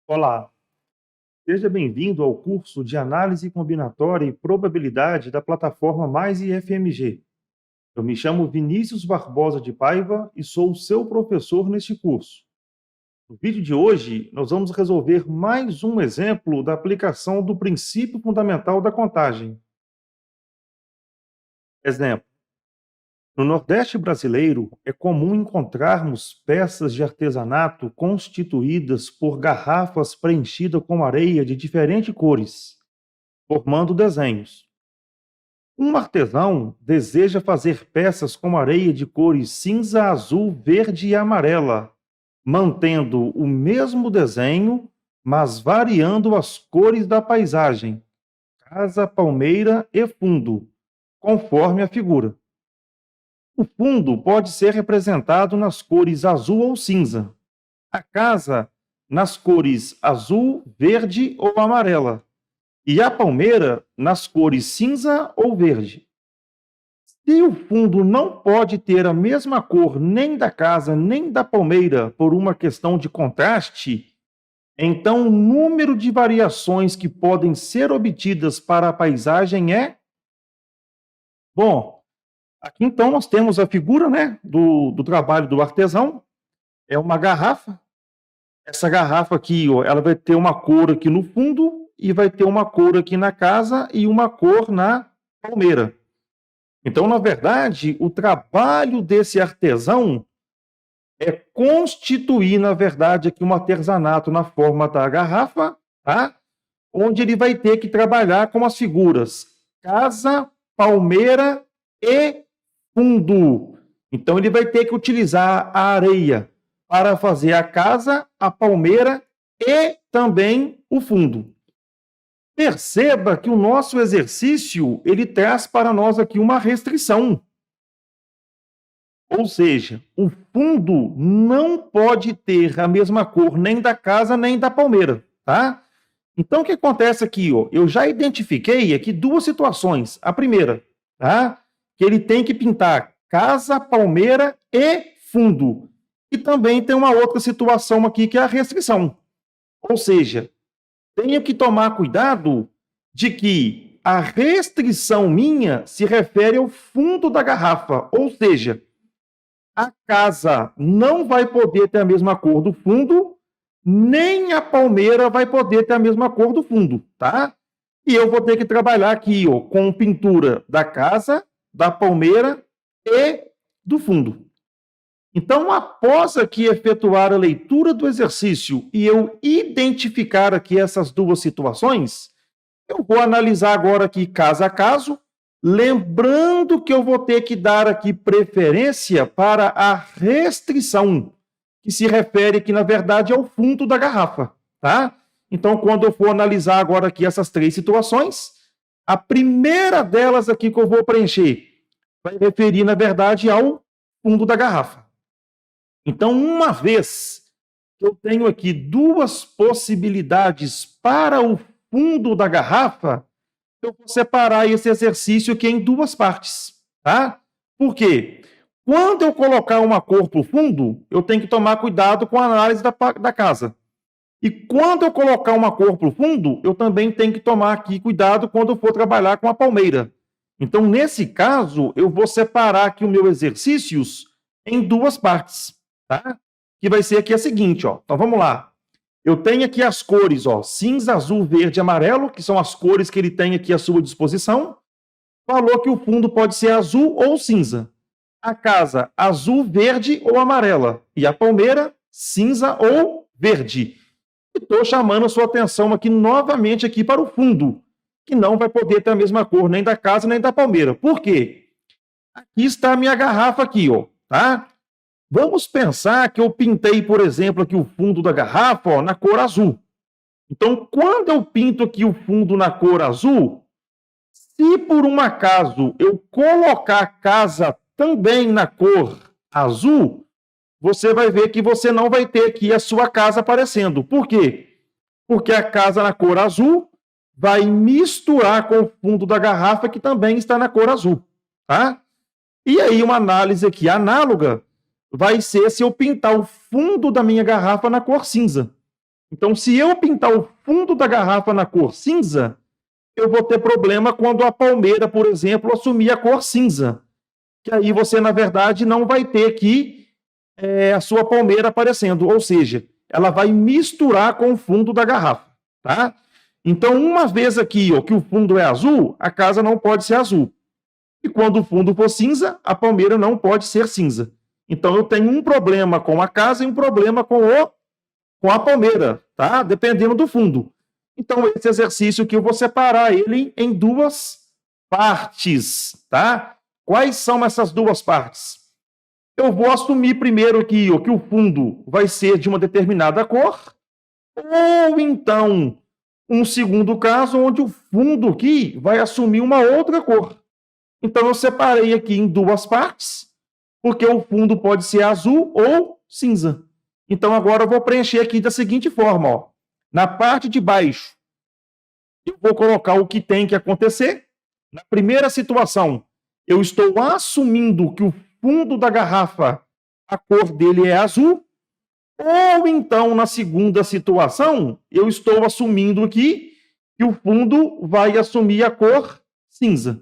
Olá, seja bem-vindo ao curso de Análise Combinatória e Probabilidade da plataforma Mais IFMG. Eu me chamo Vinícius Barbosa de Paiva e sou o seu professor neste curso. No vídeo de hoje, nós vamos resolver mais um exemplo da aplicação do princípio fundamental da contagem. Exemplo: no Nordeste brasileiro, é comum encontrarmos peças de artesanato constituídas por garrafas preenchidas com areia de diferentes cores, formando desenhos. Um artesão deseja fazer peças com areia de cores cinza, azul, verde e amarela, mantendo o mesmo desenho, mas variando as cores da paisagem, casa, palmeira e fundo, conforme a figura. O fundo pode ser representado nas cores azul ou cinza, a casa nas cores azul, verde ou amarela, e a palmeira nas cores cinza ou verde. Se o fundo não pode ter a mesma cor nem da casa nem da palmeira por uma questão de contraste, então o número de variações que podem ser obtidas para a paisagem é... Bom, aqui então nós temos a figura, né, do trabalho do artesão. É uma garrafa. Essa garrafa aqui, ó, ela vai ter uma cor aqui no fundo e vai ter uma cor aqui na casa e uma cor na palmeira. Então, na verdade, o trabalho desse artesão é constituir, na verdade, aqui um artesanato na forma da garrafa, tá? Onde ele vai ter que trabalhar com as figuras casa, palmeira e fundo. Então, ele vai ter que utilizar a areia para fazer a casa, a palmeira e também o fundo. Perceba que o nosso exercício, ele traz para nós aqui uma restrição. Ou seja, o fundo não pode ter a mesma cor nem da casa nem da palmeira, tá? Então, o que acontece aqui, ó? Eu já identifiquei aqui duas situações. A primeira, tá? Que ele tem que pintar casa, palmeira e fundo. E também tem uma outra situação aqui, que é a restrição. Ou seja, tenho que tomar cuidado de que a restrição minha se refere ao fundo da garrafa. Ou seja, a casa não vai poder ter a mesma cor do fundo, nem a palmeira vai poder ter a mesma cor do fundo, tá? E eu vou ter que trabalhar aqui, ó, com pintura da casa, da palmeira e do fundo. Então, após aqui efetuar a leitura do exercício e eu identificar aqui essas duas situações, eu vou analisar agora aqui caso a caso, lembrando que eu vou ter que dar aqui preferência para a restrição, que se refere aqui, na verdade, ao fundo da garrafa, tá? Então, quando eu for analisar agora aqui essas três situações, a primeira delas aqui que eu vou preencher vai referir, na verdade, ao fundo da garrafa. Então, uma vez que eu tenho aqui duas possibilidades para o fundo da garrafa, eu vou separar esse exercício aqui em duas partes, tá? Por quê? Quando eu colocar uma cor para o fundo, eu tenho que tomar cuidado com a análise da casa. E quando eu colocar uma cor para o fundo, eu também tenho que tomar aqui cuidado quando eu for trabalhar com a palmeira. Então, nesse caso, eu vou separar aqui os meus exercícios em duas partes, tá? Que vai ser aqui a seguinte, ó. Então, vamos lá. Eu tenho aqui as cores, ó, cinza, azul, verde e amarelo, que são as cores que ele tem aqui à sua disposição. Falou que o fundo pode ser azul ou cinza. A casa, azul, verde ou amarela. E a palmeira, cinza ou verde. Estou chamando a sua atenção aqui novamente aqui para o fundo, que não vai poder ter a mesma cor nem da casa nem da palmeira. Por quê? Aqui está a minha garrafa aqui, ó, tá? Vamos pensar que eu pintei, por exemplo, aqui o fundo da garrafa, ó, na cor azul. Então, quando eu pinto aqui o fundo na cor azul, se por um acaso eu colocar a casa também na cor azul, você vai ver que você não vai ter aqui a sua casa aparecendo. Por quê? Porque a casa na cor azul vai misturar com o fundo da garrafa, que também está na cor azul, tá? E aí, uma análise aqui análoga vai ser se eu pintar o fundo da minha garrafa na cor cinza. Então, se eu pintar o fundo da garrafa na cor cinza, eu vou ter problema quando a palmeira, por exemplo, assumir a cor cinza. Que aí você, na verdade, não vai ter aqui a sua palmeira aparecendo. Ou seja, ela vai misturar com o fundo da garrafa, tá? Então, uma vez aqui, ó, que o fundo é azul, a casa não pode ser azul. E quando o fundo for cinza, a palmeira não pode ser cinza. Então, eu tenho um problema com a casa e um problema com a palmeira, tá? Dependendo do fundo. Então, esse exercício aqui, eu vou separar ele em duas partes, tá? Quais são essas duas partes? Eu vou assumir primeiro aqui ó, que o fundo vai ser de uma determinada cor, ou então, um segundo caso, onde o fundo aqui vai assumir uma outra cor. Então, eu separei aqui em duas partes, porque o fundo pode ser azul ou cinza. Então, agora eu vou preencher aqui da seguinte forma, ó. Na parte de baixo, eu vou colocar o que tem que acontecer. Na primeira situação, eu estou assumindo que o fundo da garrafa, a cor dele é azul, ou então, na segunda situação, eu estou assumindo aqui que o fundo vai assumir a cor cinza.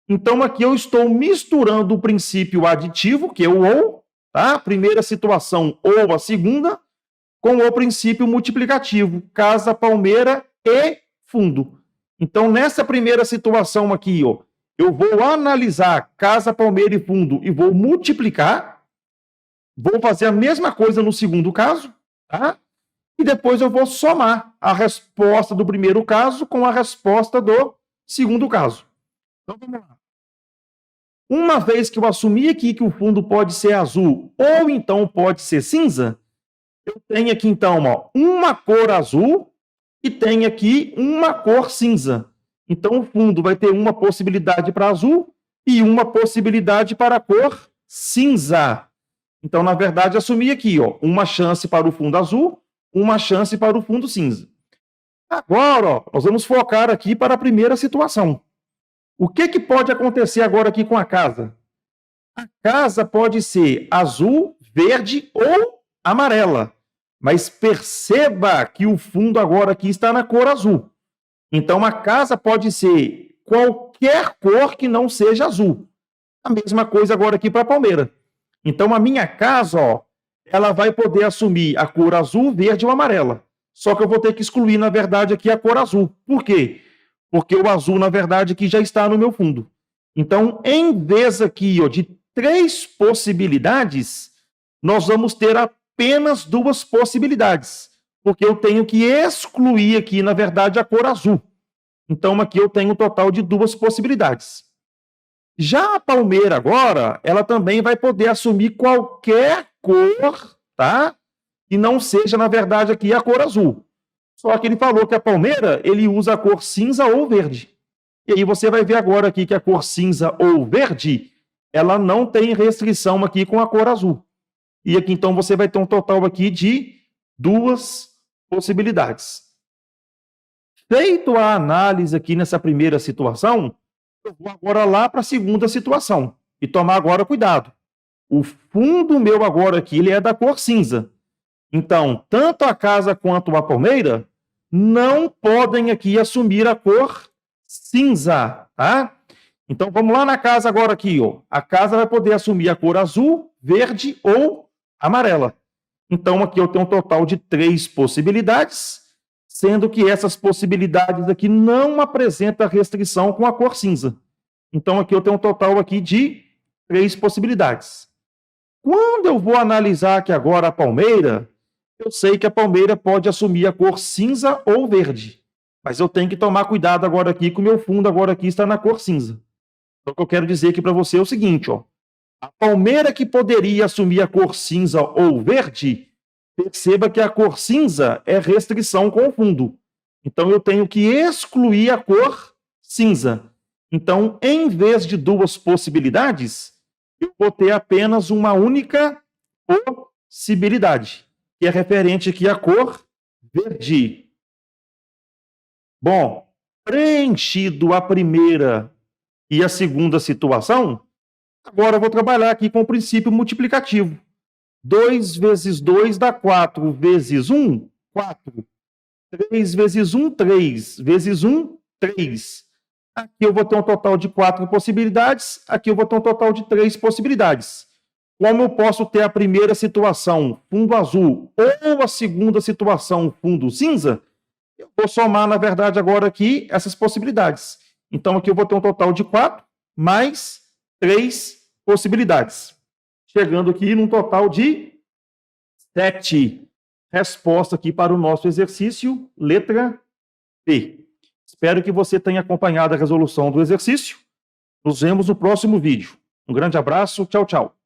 Então, aqui eu estou misturando o princípio aditivo, que é o ou, tá? Primeira situação, ou a segunda, com o princípio multiplicativo, casa, palmeira e fundo. Então, nessa primeira situação aqui, ó, eu vou analisar casa, palmeira e fundo e vou multiplicar. Vou fazer a mesma coisa no segundo caso, tá? E depois eu vou somar a resposta do primeiro caso com a resposta do segundo caso. Então, vamos lá. Uma vez que eu assumi aqui que o fundo pode ser azul ou então pode ser cinza, eu tenho aqui, então, ó, uma cor azul e tenho aqui uma cor cinza. Então, o fundo vai ter uma possibilidade para azul e uma possibilidade para a cor cinza. Então, na verdade, assumi aqui, ó, uma chance para o fundo azul, uma chance para o fundo cinza. Agora, ó, nós vamos focar aqui para a primeira situação. O que pode acontecer agora aqui com a casa? A casa pode ser azul, verde ou amarela. Mas perceba que o fundo agora aqui está na cor azul. Então, a casa pode ser qualquer cor que não seja azul. A mesma coisa agora aqui para a palmeira. Então, a minha casa, ó, ela vai poder assumir a cor azul, verde ou amarela. Só que eu vou ter que excluir, na verdade, aqui a cor azul. Por quê? Porque o azul, na verdade, aqui já está no meu fundo. Então, em vez aqui ó, de 3 possibilidades, nós vamos ter apenas 2 possibilidades. Porque eu tenho que excluir aqui, na verdade, a cor azul. Então, aqui eu tenho um total de 2 possibilidades. Já a palmeira agora, ela também vai poder assumir qualquer cor, tá? E não seja, na verdade, aqui a cor azul. Só que ele falou que a palmeira, ele usa a cor cinza ou verde. E aí você vai ver agora aqui que a cor cinza ou verde, ela não tem restrição aqui com a cor azul. E aqui, então, você vai ter um total aqui de 2 possibilidades. Feito a análise aqui nessa primeira situação, eu vou agora lá para a segunda situação. E tomar agora cuidado. O fundo meu agora aqui, ele é da cor cinza. Então, tanto a casa quanto a palmeira não podem aqui assumir a cor cinza, tá? Então, vamos lá na casa agora aqui, ó. A casa vai poder assumir a cor azul, verde ou amarela. Então, aqui eu tenho um total de 3 possibilidades, sendo que essas possibilidades aqui não apresentam restrição com a cor cinza. Então, aqui eu tenho um total aqui de 3 possibilidades. Quando eu vou analisar aqui agora a palmeira, eu sei que a palmeira pode assumir a cor cinza ou verde. Mas eu tenho que tomar cuidado agora aqui, que o meu fundo agora aqui está na cor cinza. Então, o que eu quero dizer aqui para você é o seguinte, ó. A palmeira que poderia assumir a cor cinza ou verde, perceba que a cor cinza é restrição com o fundo. Então, eu tenho que excluir a cor cinza. Então, em vez de 2 possibilidades, eu vou ter apenas uma única possibilidade, que é referente aqui à cor verde. Bom, preenchido a primeira e a segunda situação, agora eu vou trabalhar aqui com o princípio multiplicativo. 2 vezes 2 dá 4, vezes 1, 4. 3 vezes 1, 3. Vezes 1, 3. Aqui eu vou ter um total de 4 possibilidades. Aqui eu vou ter um total de 3 possibilidades. Como eu posso ter a primeira situação, fundo azul, ou a segunda situação, fundo cinza, eu vou somar, na verdade, agora aqui essas possibilidades. Então, aqui eu vou ter um total de 4 mais 3 possibilidades. Chegando aqui num total de 7. Resposta aqui para o nosso exercício, letra B. Espero que você tenha acompanhado a resolução do exercício. Nos vemos no próximo vídeo. Um grande abraço, tchau, tchau.